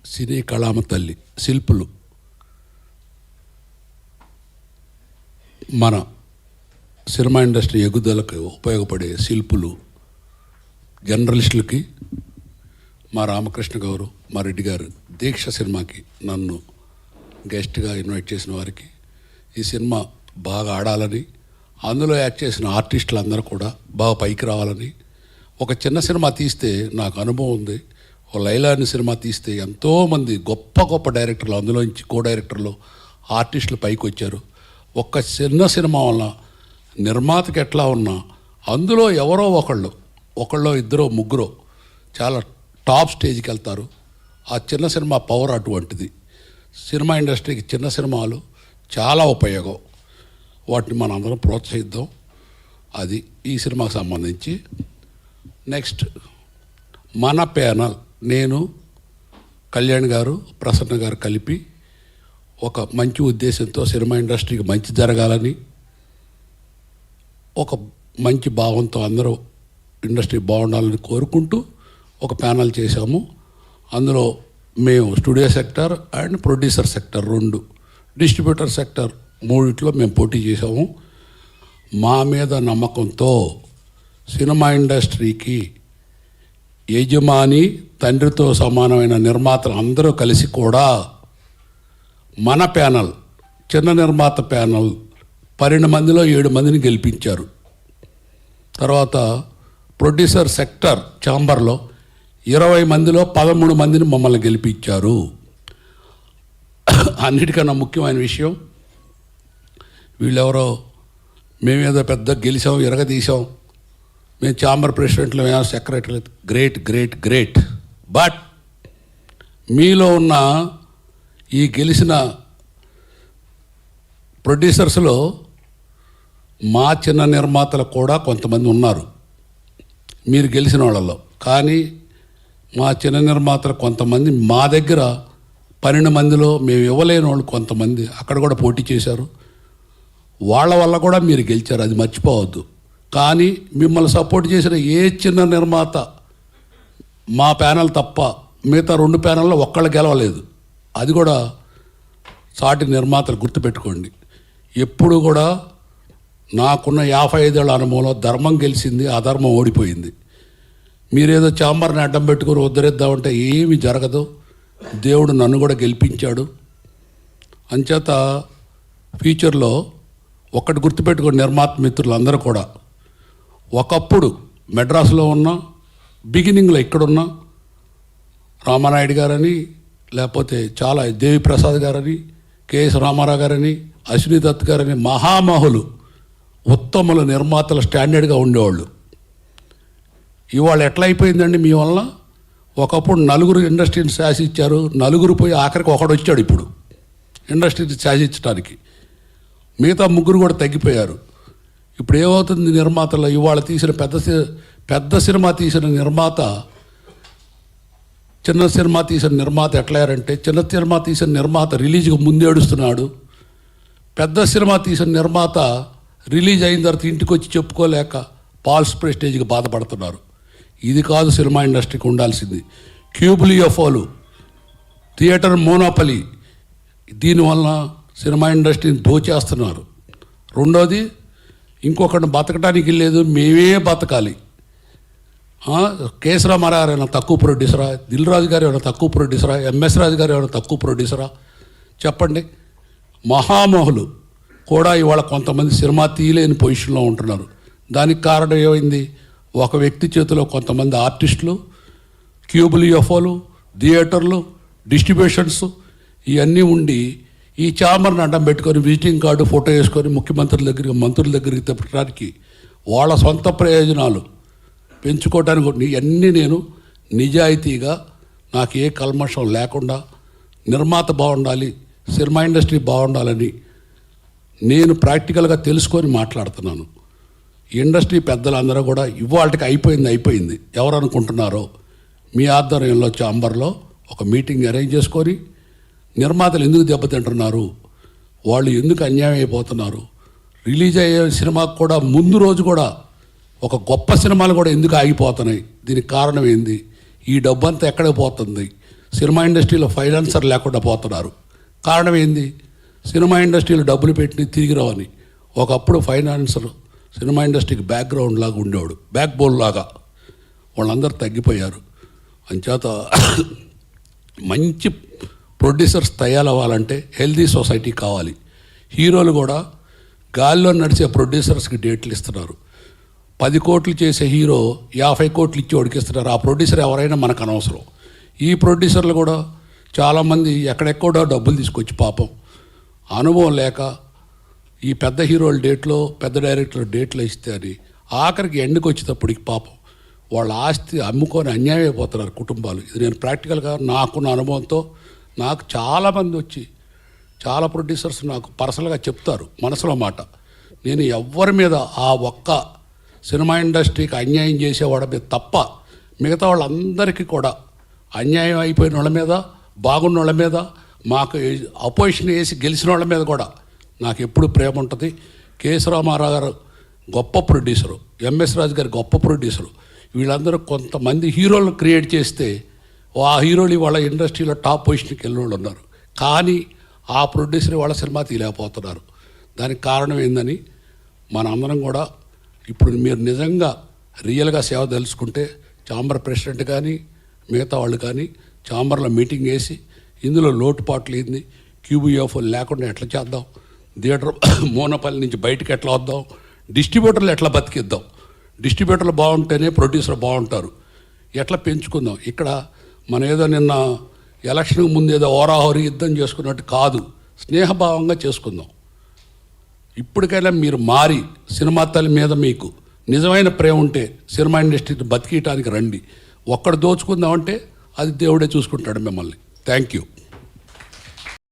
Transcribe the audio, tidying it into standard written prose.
సినీ కళామ తల్లి శిల్పులు మన సినిమా ఇండస్ట్రీ ఎగుదలకు ఉపయోగపడే శిల్పులు జర్నలిస్టులకి మా రామకృష్ణ గారు మా రెడ్డి గారు దీక్ష సినిమాకి నన్ను గెస్ట్గా ఇన్వైట్ చేసిన వారికి ఈ సినిమా బాగా ఆడాలని అందులో యాక్ట్ చేసిన ఆర్టిస్టులు కూడా బాగా పైకి రావాలని ఒక చిన్న సినిమా తీస్తే నాకు అనుభవం ఉంది. ఓ లైలా అనే సినిమా తీస్తే ఎంతోమంది గొప్ప గొప్ప డైరెక్టర్లు అందులోంచి కో డైరెక్టర్లు ఆర్టిస్టులు పైకి వచ్చారు. ఒక్క చిన్న సినిమా వల్ల నిర్మాతకి ఎట్లా ఉన్నా అందులో ఎవరో ఒకళ్ళో ఇద్దరో ముగ్గురో చాలా టాప్ స్టేజ్కి వెళ్తారు. ఆ చిన్న సినిమా పవర్ అటువంటిది. సినిమా ఇండస్ట్రీకి చిన్న సినిమాలు చాలా ఉపయోగం. వాటిని మనం అందరం ప్రోత్సహిద్దాం. అది ఈ సినిమాకి సంబంధించి. నెక్స్ట్ మన ప్యానల్ నేను కళ్యాణ్ గారు ప్రసన్న గారు కలిపి ఒక మంచి ఉద్దేశంతో సినిమా ఇండస్ట్రీకి మంచి జరగాలని ఒక మంచి భావంతో అందరూ ఇండస్ట్రీ బాగుండాలని కోరుకుంటూ ఒక ప్యానల్ చేశాము. అందులో మేము studio sector and producer sector 2, distributor sector 3 మేము పోటీ చేసాము. మా మీద నమ్మకంతో సినిమా ఇండస్ట్రీకి యజమాని తండ్రితో సమానమైన నిర్మాతలు అందరూ కలిసి కూడా మన ప్యానల్ చిన్న నిర్మాత ప్యానల్ 12 మందిలో 7 మందిని గెలిపించారు. తర్వాత ప్రొడ్యూసర్ సెక్టర్ ఛాంబర్లో 20 మందిలో 13 మందిని మమ్మల్ని గెలిపించారు. అన్నిటికన్నా ముఖ్యమైన విషయం, వీళ్ళెవరో మేమేదో పెద్ద గెలిచాం ఇరగదీసాం, మేము ఛాంబర్ ప్రెసిడెంట్లు మేము secretary, great great great. But మీలో ఉన్న ఈ గెలిచిన ప్రొడ్యూసర్స్లో మా చిన్న నిర్మాతలు కూడా కొంతమంది ఉన్నారు మీరు గెలిచిన వాళ్ళలో. కానీ మా చిన్న నిర్మాతలు కొంతమంది మా దగ్గర 12 మందిలో మేము ఇవ్వలేని వాళ్ళు కొంతమంది అక్కడ కూడా పోటీ చేశారు. వాళ్ళ వల్ల కూడా మీరు గెలిచారు, అది మర్చిపోవద్దు. కానీ మిమ్మల్ని సపోర్ట్ చేసిన ఏ చిన్న నిర్మాత మా ప్యానల్ తప్ప మిగతా 2 ప్యానల్లో ఒక్కళ్ళు గెలవలేదు. అది కూడా సాటి నిర్మాతలు గుర్తుపెట్టుకోండి. ఎప్పుడు కూడా నాకున్న 55 ఏళ్ళ అనుభవంలో ధర్మం గెలిచింది, అధర్మం ఓడిపోయింది. మీరేదో ఛాంబర్ని అడ్డం పెట్టుకుని ఉద్ధరిద్దామంటే ఏమీ జరగదు. దేవుడు నన్ను కూడా గెలిపించాడు. అంచేత ఫ్యూచర్లో ఒక్కటి గుర్తుపెట్టుకుని నిర్మాత మిత్రులు అందరూ కూడా, ఒకప్పుడు మెడ్రాస్లో ఉన్న బిగినింగ్లో ఇక్కడున్న రామానాయుడు గారని, లేకపోతే చాలా దేవిప్రసాద్ గారని, కెఎస్ రామారావు గారని, అశ్విని దత్ గారని మహామహులు ఉత్తముల నిర్మాతల స్టాండర్డ్గా ఉండేవాళ్ళు. ఇవాళ ఎట్లా అయిపోయిందండి మీ వల్ల? ఒకప్పుడు 4 ఇండస్ట్రీని శాసించారు, 4 పోయి ఆఖరికి ఒకడు వచ్చాడు ఇప్పుడు ఇండస్ట్రీని శాసించడానికి. మిగతా 3 కూడా తగ్గిపోయారు. ఇప్పుడు ఏమవుతుంది నిర్మాతలు? ఇవాళ తీసిన పెద్ద సినిమా తీసిన నిర్మాత చిన్న సినిమా తీసిన నిర్మాత ఎట్లయ్యారంటే, చిన్న సినిమా తీసిన నిర్మాత రిలీజ్కి ముందు ఏడుస్తున్నాడు, పెద్ద సినిమా తీసిన నిర్మాత రిలీజ్ అయిన తర్వాత ఇంటికి వచ్చి చెప్పుకోలేక ఫాల్స్ ప్రెస్టేజ్కి బాధపడుతున్నారు. ఇది కాదు సినిమా ఇండస్ట్రీకి ఉండాల్సింది. క్యూబులు ఎఫోలు, థియేటర్ మోనోపలి, దీనివల్ల సినిమా ఇండస్ట్రీని దోచేస్తున్నారు. రెండోది, ఇంకొకటి బతకడానికి లేదు, మేమే బతకాలి. కేఎస్ రామారావు గారు ఏమైనా తక్కువ ప్రొడ్యూసరా? దిల్ రాజు గారు ఏమైనా తక్కువ ప్రొడ్యూసరా? ఎంఎస్ రాజు గారు ఏమైనా తక్కువ ప్రొడ్యూసరా? చెప్పండి. మహామహులు కూడా ఇవాళ కొంతమంది సినిమా తీయలేని పొజిషన్లో ఉంటున్నారు. దానికి కారణం ఏమైంది? ఒక వ్యక్తి చేతిలో కొంతమంది ఆర్టిస్టులు, క్యూబులు ఎఫోలు, థియేటర్లు, డిస్ట్రిబ్యూషన్స్ ఇవన్నీ ఉండి ఈ ఛాంబర్ని అడ్డం పెట్టుకొని విజిటింగ్ కార్డు ఫోటో వేసుకొని ముఖ్యమంత్రుల దగ్గరికి మంత్రుల దగ్గరికి తిప్పడానికి వాళ్ళ సొంత ప్రయోజనాలు పెంచుకోవడానికి ఇవన్నీ నేను నిజాయితీగా, నాకు ఏ కల్మషం లేకుండా నిర్మాత బాగుండాలి, సినిమా ఇండస్ట్రీ బాగుండాలని నేను ప్రాక్టికల్గా తెలుసుకొని మాట్లాడుతున్నాను. ఇండస్ట్రీ పెద్దలందరూ కూడా ఇవాళకి అయిపోయింది ఎవరు అనుకుంటున్నారో మీ ఆధ్వర్యంలో ఛాంబర్లో ఒక మీటింగ్ అరేంజ్ చేసుకొని నిర్మాతలు ఎందుకు దెబ్బతింటున్నారు, వాళ్ళు ఎందుకు అన్యాయం అయిపోతున్నారు, రిలీజ్ అయ్యే సినిమాకు కూడా ముందు రోజు కూడా ఒక గొప్ప సినిమాలు కూడా ఎందుకు ఆగిపోతున్నాయి, దీనికి కారణం ఏంది, ఈ డబ్బంతా ఎక్కడికి పోతుంది, సినిమా ఇండస్ట్రీలో ఫైనాన్సర్ లేకుండా పోతున్నారు. కారణం ఏంది? సినిమా ఇండస్ట్రీలో డబ్బులు పెట్టి తిరిగి రావని. ఒకప్పుడు ఫైనాన్సర్ సినిమా ఇండస్ట్రీకి బ్యాక్గ్రౌండ్ లాగా ఉండేవాడు, బ్యాక్ బోన్ లాగా. వాళ్ళందరూ తగ్గిపోయారు. అంచేత మంచి ప్రొడ్యూసర్స్ తయారవ్వాలంటే హెల్దీ సొసైటీ కావాలి. హీరోలు కూడా గాల్లో నడిచే ప్రొడ్యూసర్స్కి డేట్లు ఇస్తున్నారు. 10 కోట్లు చేసే హీరో 50 కోట్లు ఇచ్చి ఉడికిస్తున్నారు. ఆ ప్రొడ్యూసర్ ఎవరైనా మనకు అనవసరం. ఈ ప్రొడ్యూసర్లు కూడా చాలామంది ఎక్కడెక్కడో డబ్బులు తీసుకొచ్చి పాపం అనుభవం లేక ఈ పెద్ద హీరోల డేట్లో, పెద్ద డైరెక్టర్ డేట్లో ఇస్తే అని ఆఖరికి ఎండుకు వచ్చేటప్పటికి పాపం వాళ్ళ ఆస్తి అమ్ముకొని అన్యాయం అయిపోతున్నారు కుటుంబాలు. ఇది నేను ప్రాక్టికల్గా నాకున్న అనుభవంతో, నాకు చాలామంది వచ్చి చాలా ప్రొడ్యూసర్స్ నాకు పర్సనల్గా చెప్తారు మనసులో మాట. నేను ఎవ్వరి మీద ఆ ఒక్క సినిమా ఇండస్ట్రీకి అన్యాయం చేసేవాడి మీద తప్ప మిగతా వాళ్ళందరికీ కూడా అన్యాయం అయిపోయిన వాళ్ళ మీద, బాగున్న వాళ్ళ మీద, మాకు అపోజిషన్ వేసి గెలిచిన వాళ్ళ మీద కూడా నాకు ఎప్పుడు ప్రేమ ఉంటుంది. కెఎస్ రామారావు గారు గొప్ప ప్రొడ్యూసరు, ఎంఎస్ రాజు గారు గొప్ప ప్రొడ్యూసరు. వీళ్ళందరూ కొంతమంది హీరోలను క్రియేట్ చేస్తే ఆ హీరోలు వాళ్ళ ఇండస్ట్రీలో టాప్ పొజిషన్కి వెళ్ళిన వాళ్ళు ఉన్నారు. కానీ ఆ ప్రొడ్యూసర్ వాళ్ళ సినిమా తీయలేకపోతున్నారు. దానికి కారణం ఏందని మనందరం కూడా ఇప్పుడు మీరు నిజంగా రియల్గా సేవ తెలుసుకుంటే ఛాంబర్ ప్రెసిడెంట్ కానీ మిగతా వాళ్ళు కానీ ఛాంబర్లో మీటింగ్ వేసి ఇందులో లోటుపాట్లు ఏంది, క్యూబీఎఫ్ లేకుండా ఎట్లా చేద్దాం, థియేటర్ మోనపల్లి నుంచి బయటకు ఎట్లా వద్దాం, డిస్ట్రిబ్యూటర్లు ఎట్లా బతికిద్దాం, డిస్ట్రిబ్యూటర్లు బాగుంటేనే ప్రొడ్యూసర్ బాగుంటారు, ఎట్లా పెంచుకుందాం. ఇక్కడ మన ఏదో నిన్న ఎలక్షన్కి ముందు ఏదో ఓరాహోరీ యుద్ధం చేసుకున్నట్టు కాదు, స్నేహభావంగా చేసుకుందాం. ఇప్పటికైనా మీరు మారి సినిమా తల్లి మీద మీకు నిజమైన ప్రేమ ఉంటే సినిమా ఇండస్ట్రీని బతికియటానికి రండి. ఒక్కడు దోచుకుందామంటే అది దేవుడే చూసుకుంటాడు మిమ్మల్ని. Thank you.